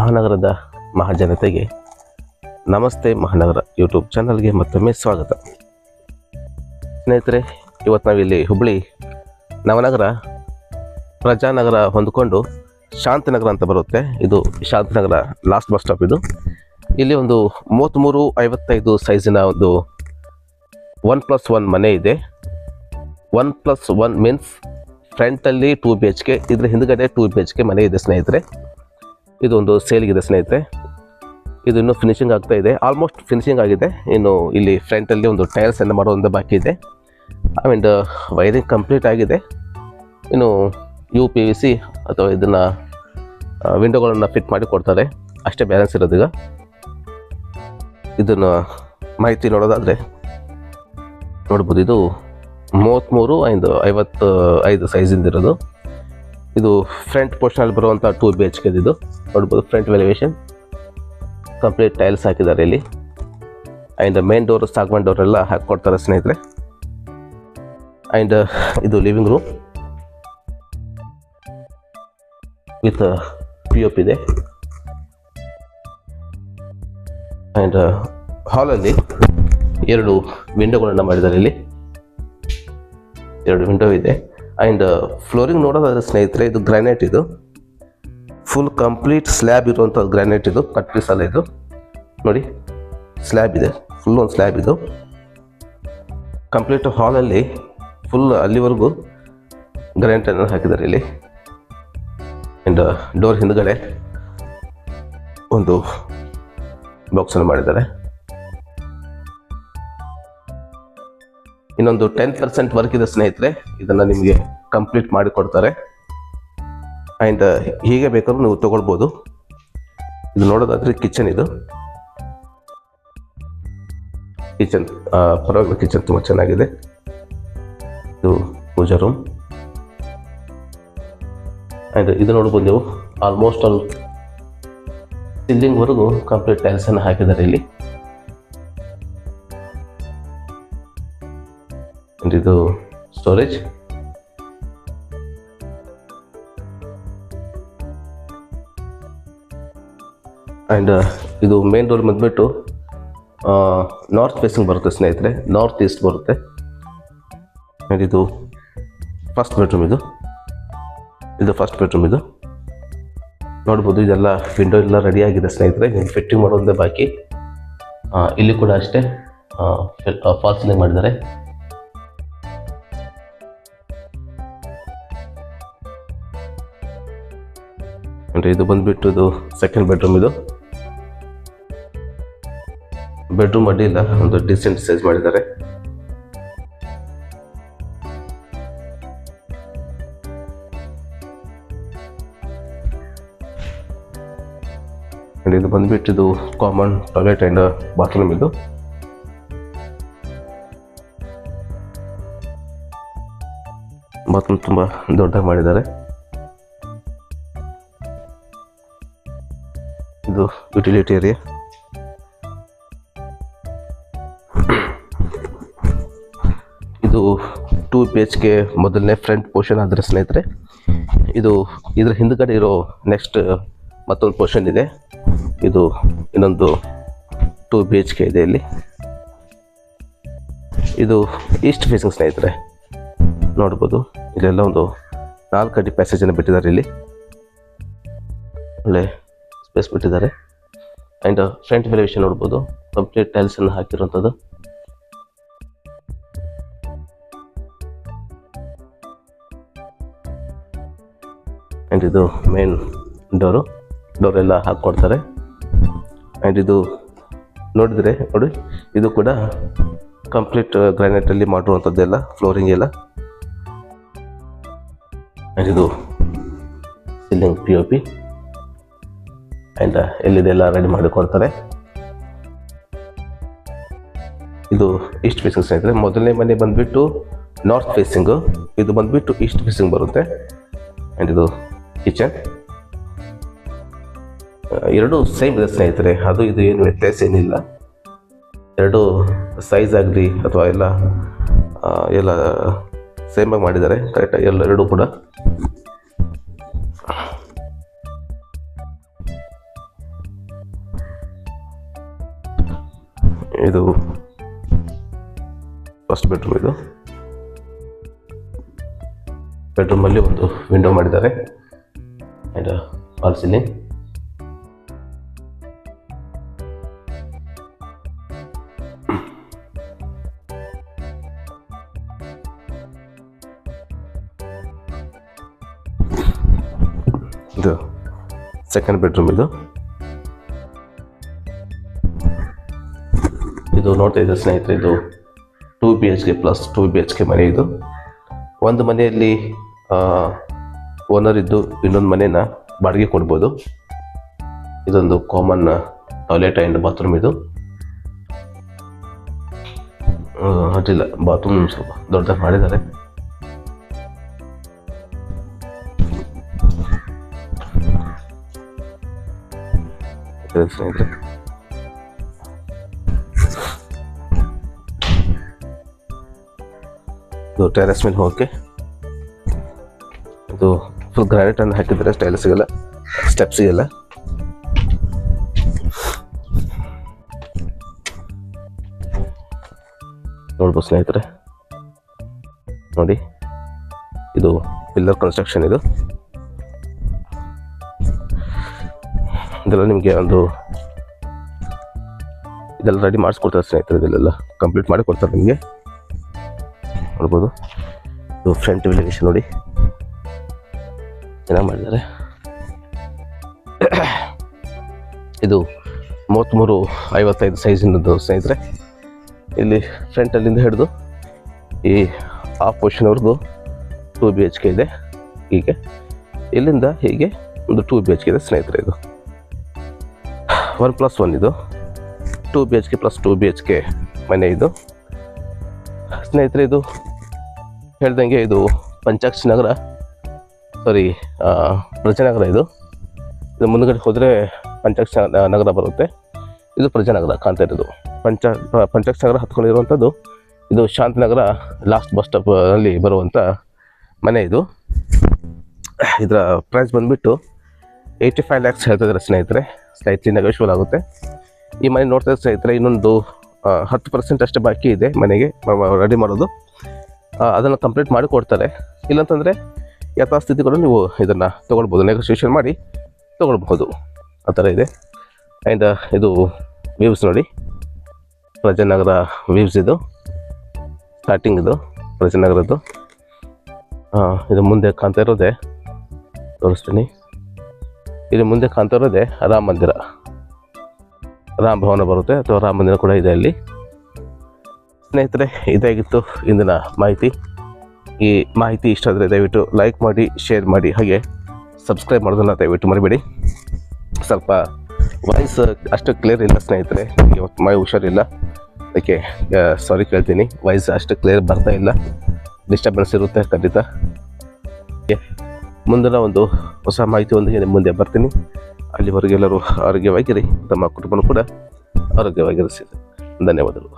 ಮಹಾನಗರದ ಮಹಾಜನತೆಗೆ ನಮಸ್ತೆ ಮಹಾನಗರ ಯೂಟ್ಯೂಬ್ ಚಾನಲ್ಗೆ ಮತ್ತೊಮ್ಮೆ ಸ್ವಾಗತ. ಸ್ನೇಹಿತರೆ, ಇವತ್ತು ನಾವಿಲ್ಲಿ ಹುಬ್ಬಳ್ಳಿ ನವನಗರ ಪ್ರಜಾನಗರ ಹೊಂದಿಕೊಂಡು ಶಾಂತಿನಗರ ಅಂತ ಬರುತ್ತೆ. ಇದು ಶಾಂತಿನಗರ ಲಾಸ್ಟ್ ಬಸ್ ಸ್ಟಾಪ್. ಇದು ಇಲ್ಲಿ ಒಂದು 33-55 ಸೈಜಿನ ಒಂದು 1+1 ಮನೆ ಇದೆ. 1+1 ಮೀನ್ಸ್ ಫ್ರಂಟಲ್ಲಿ 2 BHK, ಇದ್ರ ಹಿಂದ್ಗಡೆ 2 BHK ಮನೆ ಇದೆ ಸ್ನೇಹಿತರೆ. ಇದು ಒಂದು ಸೇಲ್ಗಿದೆ ಸ್ನೇಹಿತರೆ. ಇದು ಇನ್ನೂ ಫಿನಿಶಿಂಗ್ ಆಗ್ತಾ ಇದೆ, ಆಲ್ಮೋಸ್ಟ್ ಫಿನಿಶಿಂಗ್ ಆಗಿದೆ. ಇನ್ನು ಇಲ್ಲಿ ಫ್ರಂಟಲ್ಲಿ ಒಂದು ಟೈಲ್ಸ್ ಅನ್ನು ಮಾಡೋದು ಬಾಕಿ ಇದೆ. ಆ್ಯಂಡ್ ವೈರಿಂಗ್ ಕಂಪ್ಲೀಟ್ ಆಗಿದೆ. ಇನ್ನು UPVC ಅಥವಾ ಇದನ್ನು ವಿಂಡೋಗಳನ್ನು ಫಿಟ್ ಮಾಡಿ ಕೊಡ್ತಾರೆ, ಅಷ್ಟೇ ಬ್ಯಾಲೆನ್ಸ್ ಇರೋದು. ಈಗ ಇದನ್ನು ಮಾಹಿತಿ ನೋಡೋದಾದರೆ ನೋಡ್ಬೋದು. ಇದು 33-55 ಸೈಜಿಂದಿರೋದು. ಇದು ಫ್ರಂಟ್ ಪೋರ್ಷನಲ್ಲಿ ಬರುವಂಥ 2 BHK ಇದು ನೋಡ್ಬೋದು. ಫ್ರಂಟ್ ವೆಲಿವೇಶನ್ ಕಂಪ್ಲೀಟ್ ಟೈಲ್ಸ್ ಹಾಕಿದ್ದಾರೆ ಇಲ್ಲಿ. ಆ್ಯಂಡ್ ಮೇನ್ ಡೋರ್, ಸಾಗ್ಮೆಂಟ್ ಡೋರ್ ಎಲ್ಲ ಹಾಕಿಕೊಡ್ತಾರೆ ಸ್ನೇಹಿತರೆ. ಆ್ಯಂಡ್ ಇದು ಲಿವಿಂಗ್ ರೂಮ್ ವಿತ್ POP ಇದೆ. ಆ್ಯಂಡ್ ಹಾಲಲ್ಲಿ 2 ವಿಂಡೋಗಳನ್ನು ಮಾಡಿದ್ದಾರೆ. ಇಲ್ಲಿ 2 ವಿಂಡೋ ಇದೆ. ಆ್ಯಂಡ್ ಫ್ಲೋರಿಂಗ್ ನೋಡೋದಾದ್ರೆ ಸ್ನೇಹಿತರೆ, ಇದು ಗ್ರಾನೈಟ್. ಇದು ಫುಲ್ ಕಂಪ್ಲೀಟ್ ಸ್ಲ್ಯಾಬ್ ಇರುವಂಥದ್ದು ಗ್ರಾನೈಟ್. ಇದು ಕಟ್ ಪೀಸ್ ಅಲ್ಲ, ಇದು ನೋಡಿ ಸ್ಲ್ಯಾಬ್ ಇದೆ, ಫುಲ್ ಒಂದು ಸ್ಲ್ಯಾಬ್. ಇದು ಕಂಪ್ಲೀಟ್ ಹಾಲಲ್ಲಿ ಫುಲ್ ಅಲ್ಲಿವರೆಗೂ ಗ್ರಾನೈಟನ್ನು ಹಾಕಿದ್ದಾರೆ ಇಲ್ಲಿ. ಆ್ಯಂಡ್ ಡೋರ್ ಹಿಂದ್ಗಡೆ ಒಂದು ಬಾಕ್ಸನ್ನು ಮಾಡಿದ್ದಾರೆ. ಇನ್ನೊಂದು 10% ವರ್ಕ್ ಇದೆ ಸ್ನೇಹಿತರೆ, ಇದನ್ನು ನಿಮಗೆ ಕಂಪ್ಲೀಟ್ ಮಾಡಿ ಕೊಡ್ತಾರೆ. ಆ್ಯಂಡ್ ಹೀಗೆ ಬೇಕಾದ್ರೂ ನೀವು ತೊಗೊಳ್ಬೋದು. ಇದು ನೋಡೋದಾದರೆ ಕಿಚನ್. ಇದು ಕಿಚನ್ ಪರವಾಗಿಲ್ಲ, ಕಿಚನ್ ತುಂಬ ಚೆನ್ನಾಗಿದೆ. ಇದು ಪೂಜಾ ರೂಮ್. ಆ್ಯಂಡ್ ಇದು ನೋಡ್ಬೋದು ನೀವು, ಆಲ್ಮೋಸ್ಟ್ ಆಲ್ ಸಿಲ್ಲಿಂಗ್ವರೆಗೂ ಕಂಪ್ಲೀಟ್ ಟೈಲ್ಸನ್ನು ಹಾಕಿದ್ದಾರೆ ಇಲ್ಲಿ. ಆ್ಯಂಡ್ ಇದು ಸ್ಟೋರೇಜ್. ಆ್ಯಂಡ್ ಇದು ಮೇನ್ ಡೋರ್ ಬಂದ್ಬಿಟ್ಟು ನಾರ್ತ್ ಫೇಸಿಂಗ್ ಬರುತ್ತೆ ಸ್ನೇಹಿತರೆ, ನಾರ್ತ್ ಈಸ್ಟ್ ಬರುತ್ತೆ. ಆ್ಯಂಡ್ ಇದು ಫಸ್ಟ್ ಬೆಡ್ರೂಮ್. ಇದು ಫಸ್ಟ್ ಬೆಡ್ರೂಮ್. ಇದು ನೋಡ್ಬೋದು, ಇದೆಲ್ಲ ವಿಂಡೋ ಎಲ್ಲ ರೆಡಿ ಆಗಿದೆ ಸ್ನೇಹಿತರೆ. ಫಿಟ್ಟಿಂಗ್ ಮಾಡೋದೇ ಬಾಕಿ. ಇಲ್ಲಿ ಕೂಡ ಅಷ್ಟೇ ಫಾಲ್ ಸೀಲಿಂಗ್ ಮಾಡಿದ್ದಾರೆ. ಅಂದರೆ ಇದು ಬಂದ್ಬಿಟ್ಟು ಇದು ಸೆಕೆಂಡ್ ಬೆಡ್ರೂಮ್. ಇದು ಬೆಡ್ರೂಮ್ ಅಡ್ಡಿ ಇಲ್ಲ, ಒಂದು ಡಿಸೆಂಟ್ ಸೈಜ್ ಮಾಡಿದ್ದಾರೆ. ಆ್ಯಂಡ್ ಇದು ಬಂದ್ಬಿಟ್ಟು ಇದು ಕಾಮನ್ ಟಾಯ್ಲೆಟ್ ಆ್ಯಂಡ್ ಬಾತ್ರೂಮ್. ಇದು ಬಾತ್ರೂಮ್ ತುಂಬ ದೊಡ್ಡದಾಗಿ ಮಾಡಿದ್ದಾರೆ. ಇದು ಯುಟಿಲಿಟಿ ಏರಿಯಾ. ಇದು 2 BHK ಮೊದಲನೇ ಫ್ರಂಟ್ ಪೋರ್ಷನ್ ಆದರೆ ಸ್ನೇಹಿತರೆ, ಇದು ಇದರ ಹಿಂದ್ಗಡೆ ಇರೋ ನೆಕ್ಸ್ಟ್ ಮತ್ತೊಂದು ಪೋರ್ಷನ್ ಇದೆ. ಇದು ಇನ್ನೊಂದು 2 BHK ಇದೆ ಇಲ್ಲಿ. ಇದು ಈಸ್ಟ್ ಫೇಸಿಂಗ್ ಸ್ನೇಹಿತರೆ, ನೋಡ್ಬೋದು. ಇಲ್ಲೆಲ್ಲ ಒಂದು 4 ಅಡಿ ಪ್ಯಾಸೇಜನ್ನು ಬಿಟ್ಟಿದ್ದಾರೆ ಇಲ್ಲಿ, ಒಳ್ಳೆ ಸ್ಪೇಸ್ ಬಿಟ್ಟಿದ್ದಾರೆ. ಆ್ಯಂಡ್ ಫ್ರಂಟ್ ವೆಲಿವೇಶನ್ ನೋಡ್ಬೋದು, ಕಂಪ್ಲೀಟ್ ಟೈಲ್ಸನ್ನು ಹಾಕಿರುವಂಥದ್ದು. ಆ್ಯಂಡ್ ಇದು ಮೇನ್ ಡೋರು, ಡೋರೆಲ್ಲ ಹಾಕ್ಕೊಡ್ತಾರೆ. ಆ್ಯಂಡ್ ಇದು ನೋಡಿದರೆ ನೋಡಿ, ಇದು ಕೂಡ ಕಂಪ್ಲೀಟ್ ಗ್ರಾನೈಟಲ್ಲಿ ಮಾಡಿರುವಂಥದ್ದೆಲ್ಲ ಫ್ಲೋರಿಂಗ್ ಎಲ್ಲ. ಆ್ಯಂಡ್ ಇದು ಸೀಲಿಂಗ್ POP. ಆ್ಯಂಡ್ ಎಲ್ಲಿದೆಲ್ಲ ರೆಡಿ ಮಾಡಿ ಕೊಡ್ತಾರೆ. ಇದು ಈಸ್ಟ್ ಫೇಸಿಂಗ್ ಸ್ನೇಹಿತರೆ. ಮೊದಲನೇ ಮನೆ ಬಂದುಬಿಟ್ಟು ನಾರ್ತ್ ಫೇಸಿಂಗು, ಇದು ಬಂದುಬಿಟ್ಟು ಈಸ್ಟ್ ಫೇಸಿಂಗ್ ಬರುತ್ತೆ. ಆ್ಯಂಡ್ ಇದು ಕಿಚನ್. ಎರಡೂ ಸೇಮ್ ಇದೆ ಸ್ನೇಹಿತರೆ, ಅದು ಇದು ಏನು ವ್ಯತ್ಯಾಸ ಏನಿಲ್ಲ. ಎರಡು ಸೈಜ್ ಆಗಲಿ ಅಥವಾ ಎಲ್ಲ ಸೇಮಾಗಿ ಮಾಡಿದ್ದಾರೆ ಕರೆಕ್ಟಾಗಿ ಎರಡೂ ಕೂಡ. ಇದು ಫಸ್ಟ್ ಬೆಡ್ರೂಮ್. ಇದು ಬೆಡ್ರೂಮಲ್ಲಿ ಒಂದು ವಿಂಡೋ ಮಾಡಿದ್ದಾರೆ ಆ್ಯಂಡ್ ಫಾಲ್ ಸೀಲಿಂಗ್. ಇದು ಸೆಕೆಂಡ್ ಬೆಡ್ರೂಮ್. ಇದು ನೋಡ್ತಾ ಇದ್ದ ಸ್ನೇಹಿತರೆ, ಇದು 2 BHK ಪ್ಲಸ್ 2 BHK ಮನೆ. ಇದು ಒಂದು ಮನೆಯಲ್ಲಿ ಓನರ್ ಇದ್ದು ಇನ್ನೊಂದು ಮನೇನ ಬಾಡಿಗೆ ಕೊಡ್ಬೋದು. ಇದೊಂದು ಕಾಮನ್ ಟಾಯ್ಲೆಟ್ ಆ್ಯಂಡ್ ಬಾತ್ರೂಮ್. ಇದು ಅಡ್ಡಿಲ್ಲ, ಬಾತ್ರೂಮ್ ಸ್ವಲ್ಪ ದೊಡ್ಡದಾಗಿ ಮಾಡಿದ್ದಾರೆ. ಸ್ನೇಹಿತರೆ, ಇದು ಟೆರೆಸ್ ಮೇಲೆ ಹೋಗೋಕ್ಕೆ ಇದು ಫುಲ್ ಗ್ರಾನೈಟ್ ಅನ್ನು ಹಾಕಿದ್ದಾರೆ. ಸ್ಟೈಲ್ಸ್ಗೆಲ್ಲ ಸ್ಟೆಪ್ಸಿಗೆಲ್ಲ ನೋಡ್ಬೋದು ಸ್ನೇಹಿತರೆ. ನೋಡಿ, ಇದು ಪಿಲ್ಲರ್ ಕನ್ಸ್ಟ್ರಕ್ಷನ್. ಇದೆಲ್ಲ ನಿಮಗೆ ಇದೆಲ್ಲ ರೆಡಿ ಮಾಡಿಸ್ಕೊಡ್ತಾರೆ ಸ್ನೇಹಿತರೆ. ಇದೆಲ್ಲ ಕಂಪ್ಲೀಟ್ ಮಾಡಿ ಕೊಡ್ತಾರೆ ನಿಮಗೆ. ನೋಡ್ಬೋದು, ಇದು ಫ್ರಂಟ್ ಎಲಿವೇಶನ್ ನೋಡಿ, ಚೆನ್ನಾಗಿ ಮಾಡಿದ್ದಾರೆ. ಇದು 33-55 ಸೈಜಿನದ್ದು ಸ್ನೇಹಿತರೆ. ಇಲ್ಲಿ ಫ್ರಂಟಲ್ಲಿಂದ ಹಿಡಿದು ಈ ಹಾಫ್ ಪೊಸಿಷನ್ವರೆಗೂ 2 BHK ಇದೆ. ಹೀಗೆ ಇಲ್ಲಿಂದ ಹೀಗೆ ಒಂದು 2 BHK ಇದೆ ಸ್ನೇಹಿತರೆ. ಇದು 1+1. ಇದು 2 BHK ಪ್ಲಸ್ 2 BHK ಮನೆ. ಇದು ಸ್ನೇಹಿತರೆ, ಇದು ಹೇಳ್ದಂಗೆ ಇದು ಪಂಚಾಕ್ಷಿ ನಗರ, ಪ್ರಜಾನಗರ. ಇದು ಮುಂದ್ಗಡೆ ಹೋದರೆ ಪಂಚಾಕ್ಷಿ ನಗರ ಬರುತ್ತೆ. ಇದು ಪ್ರಜಾನಗರ ಕಾಣ್ತಾ ಇರೋದು. ಪಂಚಾಕ್ಷಿ ನಗರ ಹತ್ಕೊಂಡಿರುವಂಥದ್ದು ಇದು ಶಾಂತಿನಗರ ಲಾಸ್ಟ್ ಬಸ್ ಸ್ಟಾಪಲ್ಲಿ ಬರುವಂಥ ಮನೆ. ಇದು ಇದರ ಪ್ರೈಸ್ ಬಂದುಬಿಟ್ಟು 85 lakhs ಹೇಳ್ತಿದ್ದಾರೆ ಸ್ನೇಹಿತರೆ. ಸ್ಲೈಟ್ಲಿ ನೆಗೋಷಿಯಬಲ್ ಆಗುತ್ತೆ. ಈ ಮನೆ ನೋಡ್ತಾ ಇದ್ದ ಸ್ನೇಹಿತರೆ, ಇನ್ನೊಂದು 10% ಅಷ್ಟೇ ಬಾಕಿ ಇದೆ ಮನೆಗೆ ರೆಡಿ ಮಾಡೋದು. ಅದನ್ನು ಕಂಪ್ಲೀಟ್ ಮಾಡಿ ಕೊಡ್ತಾರೆ. ಇಲ್ಲಂತಂದರೆ ಯಥಾಸ್ಥಿತಿ ಕೂಡ ನೀವು ಇದನ್ನು ತೊಗೊಳ್ಬೋದು, ನೆಗೋಷಿಯೇಷನ್ ಮಾಡಿ ತೊಗೊಳ್ಬಹುದು. ಆ ಥರ ಇದೆ. ಆ್ಯಂಡ್ ಇದು ವ್ಯೂವ್ಸ್ ನೋಡಿ, ಪ್ರಜಾನಗರ ವ್ಯೂವ್ಸ್. ಇದು ಸ್ಟಾರ್ಟಿಂಗ್, ಇದು ಪ್ರಜಾನಗರದ್ದು. ಇದು ಮುಂದೆ ಕಾಣ್ತಾ ಇರೋದೇ ತೋರಿಸ್ತೀನಿ. ಇಲ್ಲಿ ಮುಂದೆ ಕಾಣ್ತಾ ಇರೋದೇ ರಾಮ ಮಂದಿರ, ರಾಮ ಭವನ ಬರುತ್ತೆ, ಅಥವಾ ರಾಮ ಮಂದಿರ ಕೂಡ ಇದೆ ಅಲ್ಲಿ. ಸ್ನೇಹಿತರೆ, ಇದಾಗಿತ್ತು ಇಂದಿನ ಮಾಹಿತಿ. ಈ ಮಾಹಿತಿ ಇಷ್ಟ ಆದರೆ ದಯವಿಟ್ಟು ಲೈಕ್ ಮಾಡಿ, ಶೇರ್ ಮಾಡಿ, ಹಾಗೆ ಸಬ್ಸ್ಕ್ರೈಬ್ ಮಾಡೋದನ್ನು ದಯವಿಟ್ಟು ಮರಿಬೇಡಿ. ಸ್ವಲ್ಪ ವಾಯ್ಸ್ ಅಷ್ಟು ಕ್ಲಿಯರ್ ಇಲ್ಲ ಸ್ನೇಹಿತರೆ, ಇವತ್ತು ಮೈ ಹುಷಾರಿಲ್ಲ, ಅದಕ್ಕೆ ಸಾರಿ ಕೇಳ್ತೀನಿ. ವಾಯ್ಸ್ ಅಷ್ಟು ಕ್ಲಿಯರ್ ಬರ್ತಾ ಇಲ್ಲ, ಡಿಸ್ಟರ್ಬೆನ್ಸ್ ಇರುತ್ತೆ ಖಂಡಿತ. ಮುಂದಿನ ಒಂದು ಹೊಸ ಮಾಹಿತಿಯೊಂದಿಗೆ ನಿಮ್ಮ ಮುಂದೆ ಬರ್ತೀನಿ. ಅಲ್ಲಿವರೆಗೆಲ್ಲರೂ ಆರೋಗ್ಯವಾಗಿರಿ, ತಮ್ಮ ಕುಟುಂಬನೂ ಕೂಡ ಆರೋಗ್ಯವಾಗಿರಿಸಿ. ಧನ್ಯವಾದಗಳು.